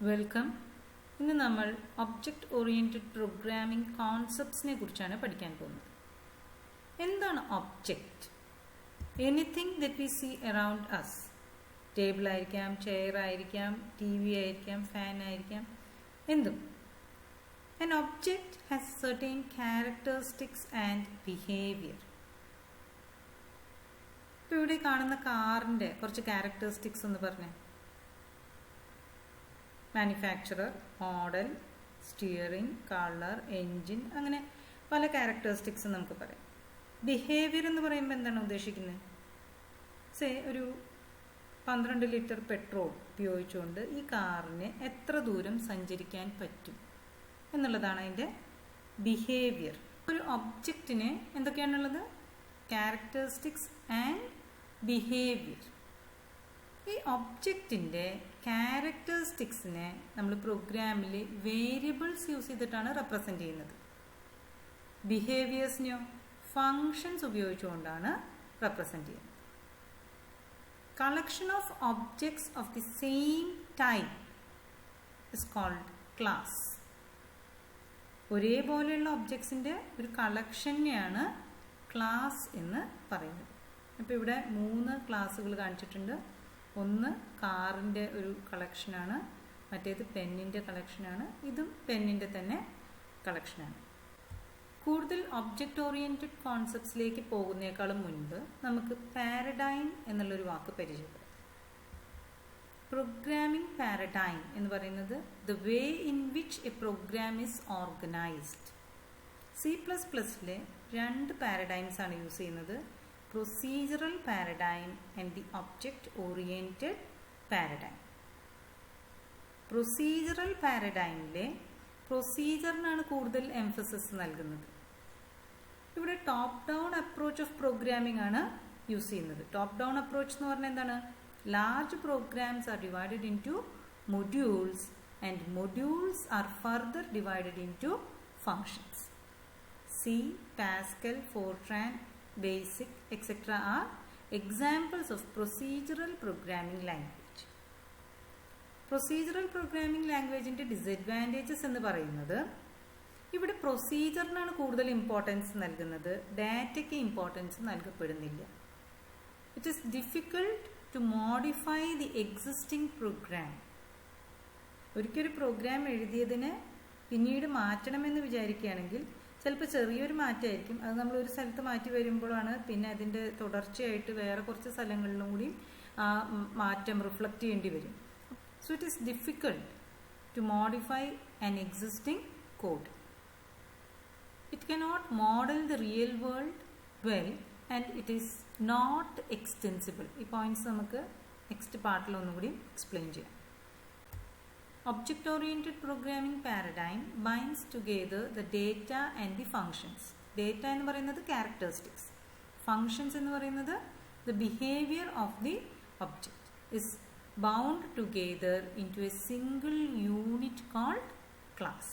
Welcome. ഇന്ന് നമ്മൾ object oriented programming കോൺസെപ്റ്റ്സിനെ കുറിച്ചാണ് പഠിക്കാൻ പോകുന്നത്. എന്താണ് object? Anything that we see around us. Table ആയിരിക്കാം, ചെയർ ആയിരിക്കാം, TV ആയിരിക്കാം, ഫാൻ ആയിരിക്കാം, എന്തും. An object has certain characteristics and behavior. ഇപ്പോൾ ഇവിടെ കാണുന്ന കാറിൻ്റെ കുറച്ച് ക്യാരക്ടറിസ്റ്റിക്സ് ഒന്ന് പറഞ്ഞേ. Manufacturer, model, steering, colour, engine, അങ്ങനെ പല ക്യാരക്ടറിസ്റ്റിക്സ് നമുക്ക് പറയാം. ബിഹേവിയർ എന്ന് പറയുമ്പോൾ എന്താണ് ഉദ്ദേശിക്കുന്നത്? ഒരു 12 ലിറ്റർ പെട്രോൾ ഉപയോഗിച്ചുകൊണ്ട് ഈ കാറിന് എത്ര ദൂരം സഞ്ചരിക്കാൻ പറ്റും എന്നുള്ളതാണ് അതിൻ്റെ ബിഹേവിയർ. ഒരു ഒബ്ജക്റ്റിന് എന്തൊക്കെയാണുള്ളത്? Characteristics and behaviour. ഈ ഒബ്ജക്റ്റിൻ്റെ ക്യാരക്ടറിസ്റ്റിക്സിനെ നമ്മൾ പ്രോഗ്രാമിൽ വേരിയബിൾസ് യൂസ് ചെയ്തിട്ടാണ് റെപ്രസെൻ്റ് ചെയ്യുന്നത്. ബിഹേവിയേഴ്സിനെയോ ഫങ്ഷൻസ് ഉപയോഗിച്ചുകൊണ്ടാണ് റെപ്രസെൻ്റ് ചെയ്യുന്നത്. Collection of objects of the same type is called class. ഒരേപോലെയുള്ള ഒബ്ജക്ട്സിൻ്റെ ഒരു കളക്ഷനെയാണ് ക്ലാസ് എന്ന് പറയുന്നത്. അപ്പോൾ ഇവിടെ 3 ക്ലാസ്സുകൾ കാണിച്ചിട്ടുണ്ട്. ഒന്ന് കാറിൻ്റെ ഒരു കളക്ഷനാണ്, മറ്റേത് പെന്നിൻ്റെ കളക്ഷനാണ്, ഇതും പെന്നിൻ്റെ തന്നെ കളക്ഷനാണ്. കൂടുതൽ ഒബ്ജക്റ്റ് ഓറിയൻറ്റഡ് കോൺസെപ്റ്റ്സിലേക്ക് പോകുന്നതിനേക്കാളും മുൻപ് നമുക്ക് പാരഡൈം എന്നുള്ളൊരു വാക്ക് പരിചയപ്പെടാം. പ്രോഗ്രാമിംഗ് പാരഡൈം എന്ന് പറയുന്നത് the way in which a program is organised. C++ലെ 2 പാരഡൈംസ് ആണ് യൂസ് ചെയ്യുന്നത്. Procedural paradigm and the object oriented paradigm. Procedural പാരഡൈമിലെ പ്രൊസീജറിനാണ് കൂടുതൽ എംഫസിസ് നൽകുന്നത്. ഇവിടെ top down approach of programming ആണ് യൂസ് ചെയ്യുന്നത്. ടോപ്പ് ഡൗൺ അപ്രോച്ച് എന്ന് പറഞ്ഞാൽ എന്താണ്? Large programs are divided into modules and modules are further divided into functions. C, Pascal, Fortran, Basic, etc. are examples of procedural programming language. Procedural programming languageന്റെ disadvantages എന്ന് പറയുന്നത് ഇവിടെ പ്രൊസീജറിനാണ് കൂടുതൽ importance നൽകുന്നത്, ഡാറ്റയ്ക്ക് ഇമ്പോർട്ടൻസ് നൽകപ്പെടുന്നില്ല. It is difficult to modify the existing program. ഒരിക്കലൊരു പ്രോഗ്രാം എഴുതിയതിന് പിന്നീട് മാറ്റണമെന്ന് വിചാരിക്കുകയാണെങ്കിൽ ചിലപ്പോൾ ചെറിയൊരു മാറ്റമായിരിക്കും. അത് നമ്മൾ ഒരു സ്ഥലത്ത് മാറ്റി വരുമ്പോഴാണ് പിന്നെ അതിൻ്റെ തുടർച്ചയായിട്ട് വേറെ കുറച്ച് സ്ഥലങ്ങളിലും കൂടി ആ മാറ്റം റിഫ്ലക്റ്റ് ചെയ്യേണ്ടി വരും. So it is difficult to modify an existing code. It cannot model the real world well and it is not extensible. ഈ പോയിന്റ്സ് നമുക്ക് നെക്സ്റ്റ് പാർട്ടിൽ ഒന്നുകൂടി എക്സ്പ്ലെയിൻ ചെയ്യാം. Object-oriented programming paradigm binds together the data and the functions. Data എന്ന് പറയുന്നത് characteristics. Functions എന്ന് പറയുന്നത് the behavior of the object is bound together into a single unit called class.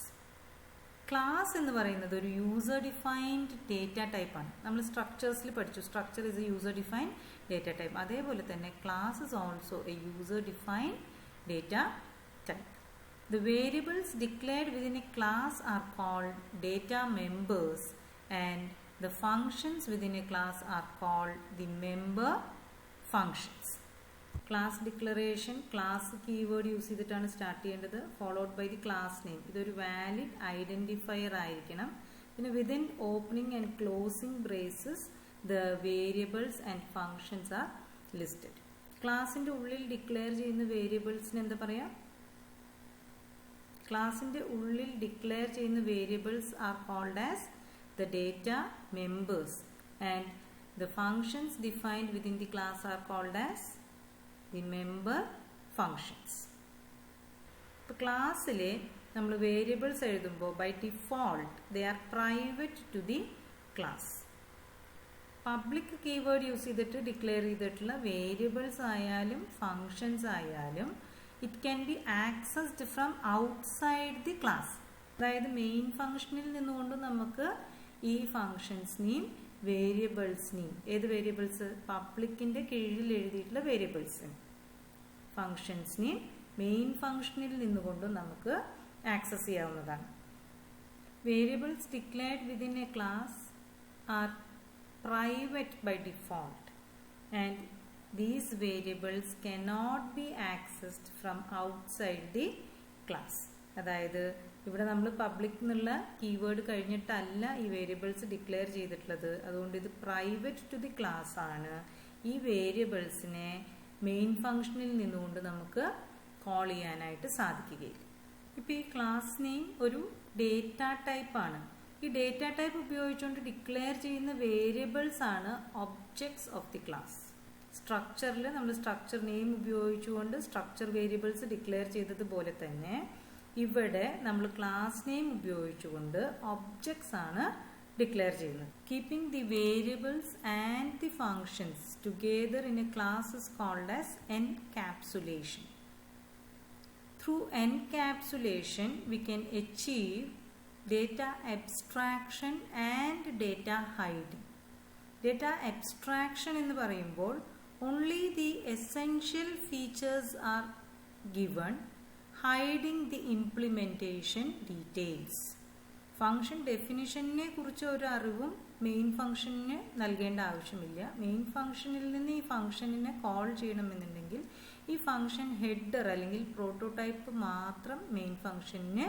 Class എന്ന് പറയുന്നത് ഒരു യൂസർ ഡിഫൈൻഡ് ഡേറ്റ ടൈപ്പ് ആണ്. നമ്മൾ സ്ട്രക്ചേഴ്സിൽ പഠിച്ചു, structure is A user defined data type. അതേപോലെ തന്നെ class is also A user defined data type. The variables declared within a class are called data members and the functions within a class are called the member functions. Class declaration, class keyword use ചെയ്തിട്ടാണ് start ചെയ്യേണ്ടത്, followed by the class name. ഇതൊരു valid identifier ആയിരിക്കണം. പിന്നെ within opening and closing braces the variables and functions are listed. ക്ലാസിൻ്റെ ഉള്ളിൽ declare ചെയ്യുന്ന വേരിയബിൾസിന് എന്താ പറയുക? ക്ലാസിൻ്റെ ഉള്ളിൽ ഡിക്ലെയർ ചെയ്യുന്ന variables are called as the data members and the functions defined within the class are called as the member functions. ഇപ്പോൾ ക്ലാസ്സിൽ നമ്മൾ വേരിയബിൾസ് എഴുതുമ്പോൾ by default they are private to the class. Public keyword use ചെയ്തിട്ട് declare ചെയ്തിട്ടുള്ള variables ആയാലും functions ആയാലും it can be accessed from outside the class. അതായത് main ഫംഗ്ഷനിൽ നിന്നുകൊണ്ട് നമുക്ക് ഈ ഫങ്ഷൻസിനെയും വേരിയബിൾസിനെയും, ഏത് വേരിയബിൾസ്? പബ്ലിക്കിൻ്റെ കീഴിൽ എഴുതിയിട്ടുള്ള വേരിയബിൾസിനും ഫങ്ഷൻസിനെയും മെയിൻ ഫംഗ്ഷനിൽ നിന്നുകൊണ്ടും നമുക്ക് ആക്സസ് ചെയ്യാവുന്നതാണ്. Variables declared within a class are private by default and these variables cannot be accessed from outside the class. അതായത് ഇവിടെ നമ്മൾ പബ്ലിക് എന്നുള്ള കീവേഡ് കഴിഞ്ഞിട്ടല്ല ഈ വേരിയബിൾസ് ഡിക്ലെയർ ചെയ്തിട്ടുള്ളത്. അതുകൊണ്ട് ഇത് പ്രൈവറ്റ് ടു ദി ക്ലാസ് ആണ്. ഈ വേരിയബിൾസിനെ മെയിൻ ഫംഗ്ഷനിൽ നിന്നുകൊണ്ട് നമുക്ക് കോൾ ചെയ്യാനായിട്ട് സാധിക്കുകയില്ല. ഇപ്പോൾ ഈ ക്ലാസ് നെയിം ഒരു ഡേറ്റ ടൈപ്പ് ആണ്. ഈ ഡേറ്റ ടൈപ്പ് ഉപയോഗിച്ചുകൊണ്ട് ഡിക്ലെയർ ചെയ്യുന്ന വേരിയബിൾസ് ആണ് ഒബ്ജക്ട്സ് ഓഫ് ദി ക്ലാസ്. സ്ട്രക്ചറിൽ നമ്മൾ സ്ട്രക്ചർ നെയിം ഉപയോഗിച്ചുകൊണ്ട് സ്ട്രക്ചർ വേരിയബിൾസ് ഡിക്ലെയർ ചെയ്തതുപോലെ തന്നെ ഇവിടെ നമ്മൾ ക്ലാസ് നെയിം ഉപയോഗിച്ചുകൊണ്ട് ഒബ്ജക്ട്സ് ആണ് ഡിക്ലെയർ ചെയ്യുന്നത്. Keeping the variables and the functions together in a class is called as encapsulation. Through encapsulation we can achieve data abstraction and data hiding. Data abstraction എന്ന് പറയുമ്പോൾ only the essential features are given, hiding the implementation details. Function ഡെഫിനിഷനെ കുറിച്ച് ഒരു അറിവും main ഫംഗ്ഷന് നൽകേണ്ട ആവശ്യമില്ല. Main ഫംഗ്ഷനിൽ നിന്ന് ഈ ഫംഗ്ഷനിനെ കോൾ ചെയ്യണമെന്നുണ്ടെങ്കിൽ ഈ ഫംഗ്ഷൻ ഹെഡർ അല്ലെങ്കിൽ പ്രോട്ടോടൈപ്പ് മാത്രം മെയിൻ ഫംഗ്ഷന്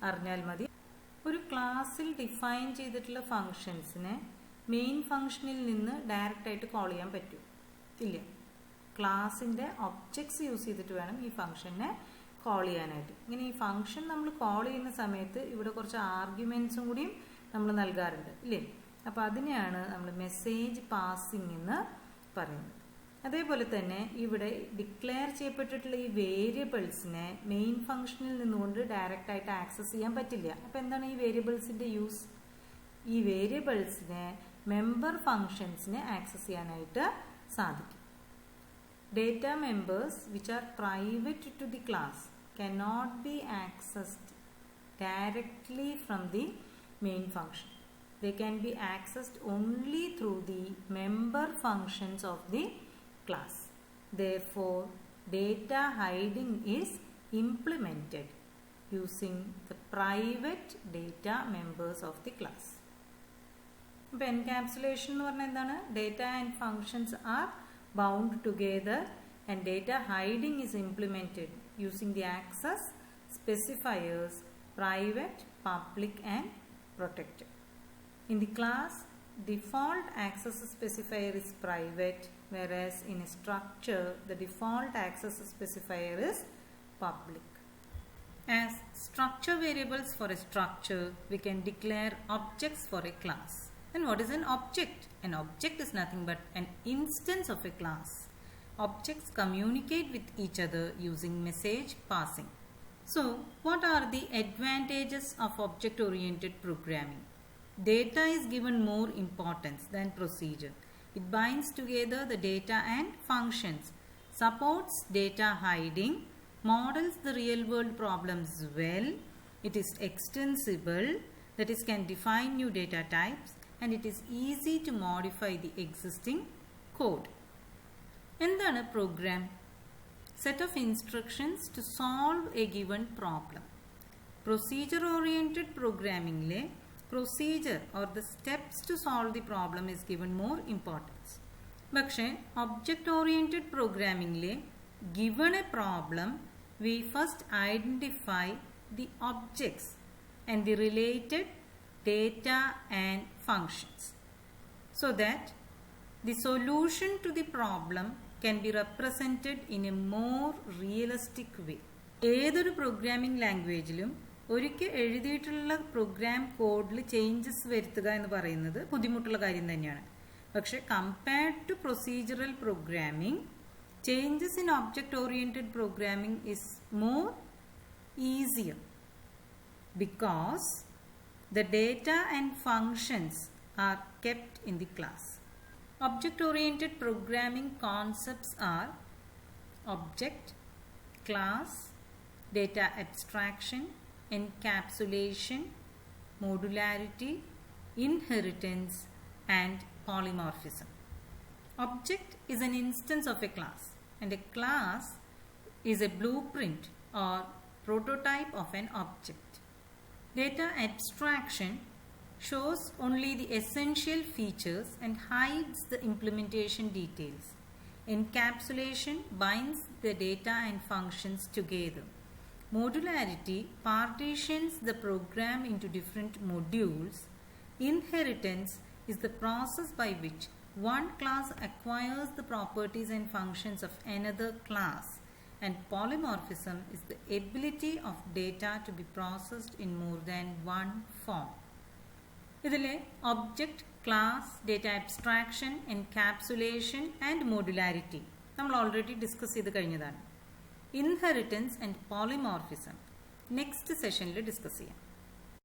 അറിഞ്ഞാൽ മതി. ഒരു ക്ലാസ്സിൽ ഡിഫൈൻ ചെയ്തിട്ടുള്ള ഫംഗ്ഷൻസിനെ മെയിൻ ഫംഗ്ഷനിൽ നിന്ന് ഡയറക്റ്റ് ആയിട്ട് കോൾ ചെയ്യാൻ പറ്റും ഇല്ല. ക്ലാസിൻ്റെ ഒബ്ജക്ട്സ് യൂസ് ചെയ്തിട്ട് വേണം ഈ ഫംഗ്ഷനെ കോൾ ചെയ്യാനായിട്ട്. ഇങ്ങനെ ഈ ഫംഗ്ഷൻ നമ്മൾ കോൾ ചെയ്യുന്ന സമയത്ത് ഇവിടെ കുറച്ച് ആർഗ്യുമെൻറ്റ്സും കൂടിയും നമ്മൾ നൽകാറുണ്ട് ഇല്ലേ. അപ്പോൾ അതിനെയാണ് നമ്മൾ മെസ്സേജ് പാസിംഗ് എന്ന് പറയുന്നത്. അതേപോലെ തന്നെ ഇവിടെ ഡിക്ലെയർ ചെയ്യപ്പെട്ടിട്ടുള്ള ഈ വേരിയബിൾസിനെ മെയിൻ ഫംഗ്ഷനിൽ നിന്നുകൊണ്ട് ഡയറക്റ്റ് ആയിട്ട് ആക്സസ് ചെയ്യാൻ പറ്റില്ല. അപ്പോൾ എന്താണ് ഈ വേരിയബിൾസിൻ്റെ യൂസ്? ഈ വേരിയബിൾസിനെ മെമ്പർ ഫംഗ്ഷൻസിനെ ആക്സസ് ചെയ്യാനായിട്ട് സാധിക്കും. Data members which are private to the class cannot be accessed directly from the main function. They can be accessed only through the member functions of the class. Therefore, data hiding is implemented using the private data members of the class. ഇപ്പോൾ encapsulation എന്ന് പറഞ്ഞാൽ എന്താണ്? Data and functions R bound together and data hiding is implemented using the access specifiers private, public and protected. In the class, default access specifier is private, whereas in a structure the default access specifier is public. As structure variables for a structure, we can declare objects for a class. And what is an object? An object is nothing but an instance of a class. Objects communicate with each other using message passing. So, what are the advantages of object-oriented programming? Data is given more importance than procedure. It binds together the data and functions, supports data hiding, models the real-world problems well, it is extensible, that is, can define new data types, and it is easy to modify the existing code. എന്താണ് programme? Set of instructions to solve a given problem. Procedure oriented programming le procedure or the steps to solve the problem is given more importance. പക്ഷേ object oriented programming le given a problem we first identify the objects and the related data and functions so that the solution to the problem can be represented in a more realistic way. ഏതൊരു programming ലാംഗ്വേജിലും ഒരിക്കൽ എഴുതിയിട്ടുള്ള programme കോഡിൽ changes വരുത്തുക എന്ന് പറയുന്നത് ബുദ്ധിമുട്ടുള്ള കാര്യം തന്നെയാണ്. പക്ഷെ compared to procedural programming, changes in object oriented programming is more easier because the data and functions are kept in the class. Object-oriented programming concepts are object, class, data abstraction, encapsulation, modularity, inheritance, and polymorphism. Object is an instance of a class, and a class is a blueprint or prototype of an object. Data abstraction shows only the essential features and hides the implementation details. Encapsulation binds the data and functions together. Modularity partitions the program into different modules. Inheritance is the process by which one class acquires the properties and functions of another class. And polymorphism is the ability of data to be processed in more than one form. ഇതിലെ object, class, data abstraction, encapsulation and modularity നമ്മൾ already discuss ചെയ്ത് കഴിഞ്ഞതാണ്. Inheritance and polymorphism next സെഷനിൽ discuss ചെയ്യാം.